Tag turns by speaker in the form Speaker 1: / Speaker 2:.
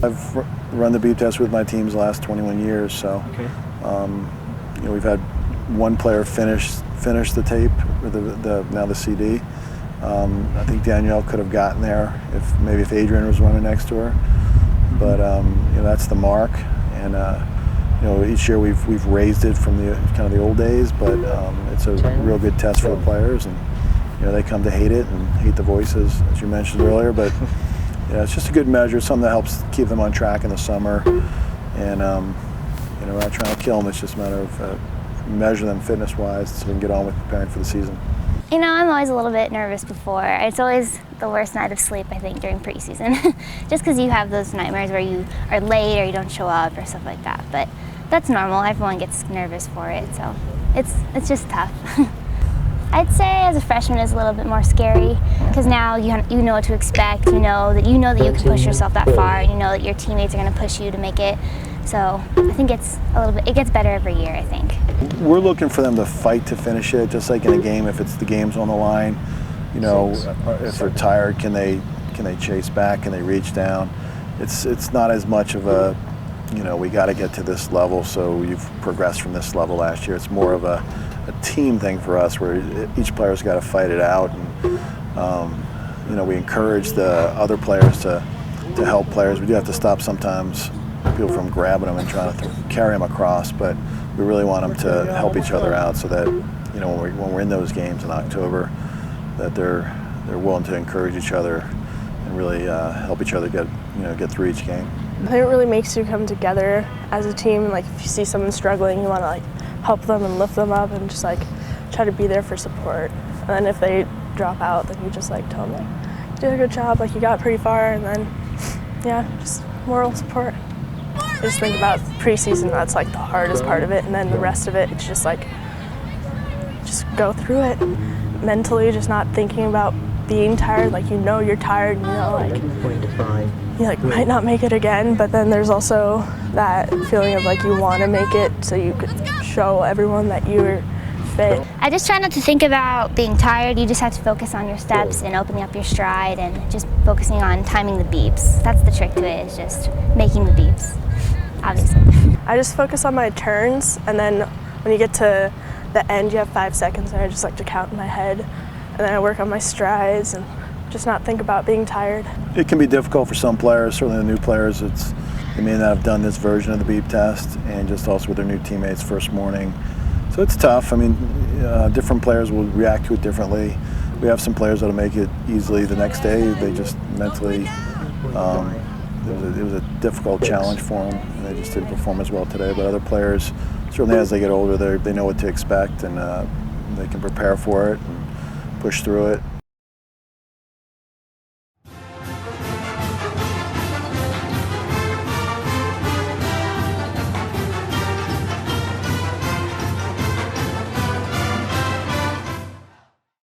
Speaker 1: I've run the beep test with my teams the last 21 years, so
Speaker 2: Okay.
Speaker 1: you know, we've had one player finish the tape, or now the CD. I think Danielle could have gotten there if Adrian was running next to her, but you know, that's the mark. And you know, each year we've raised it from the kind of the old days, but it's a real good test for the players, and you know, they come to hate it and hate the voices, as you mentioned earlier. But yeah, it's just a good measure, something that helps keep them on track in the summer. And you know, we're not trying to kill them. It's just a matter of measure them fitness-wise so we can get on with preparing for the season.
Speaker 3: You know, I'm always a little bit nervous before. It's always the worst night of sleep, I think, during preseason. Just because you have those nightmares where you are late or you don't show up or stuff like that. But that's normal. Everyone gets nervous for it, so it's just tough. I'd say as a freshman it's a little bit more scary because now you know what to expect. You know that you can push yourself that far. And you know that your teammates are going to push you to make it. So I think it gets better every year, I think.
Speaker 1: We're looking for them to fight to finish it, just like in a game. If the game's on the line, you know, if they're tired, can they chase back? Can they reach down? It's not as much of a, you know, we got to get to this level, so you've progressed from this level last year. It's more of a team thing for us, where each player's got to fight it out, and you know, we encourage the other players to help players. We do have to stop sometimes people from grabbing them and trying to carry them across, but we really want them to help each other out, so that, you know, when we're in those games in October, that they're willing to encourage each other and really help each other get through each game.
Speaker 4: I think it really makes you come together as a team. Like if you see someone struggling, you want to like help them and lift them up and just like try to be there for support. And then if they drop out, then you just like tell them like, you did a good job, like you got pretty far, and then yeah, just moral support. Just think about preseason, that's like the hardest part of it, and then the rest of it, it's just like, just go through it mentally, just not thinking about being tired. Like, you know you're tired, you know, like you like might not make it again, but then there's also that feeling of like you want to make it, so you could show everyone that you're fit.
Speaker 3: I just try not to think about being tired. You just have to focus on your steps and opening up your stride and just focusing on timing the beeps. That's the trick to it, is just making the beeps, obviously.
Speaker 4: I just focus on my turns, and then when you get to the end, you have 5 seconds, and I just like to count in my head, and then I work on my strides and just not think about being tired.
Speaker 1: It can be difficult for some players, certainly the new players. They may not have done this version of the beep test, and just also with their new teammates first morning. So it's tough. I mean, different players will react to it differently. We have some players that'll make it easily the next day. They just mentally, it was a difficult challenge for them, and they just didn't perform as well today. But other players, certainly as they get older, they know what to expect, and they can prepare for it and push through it.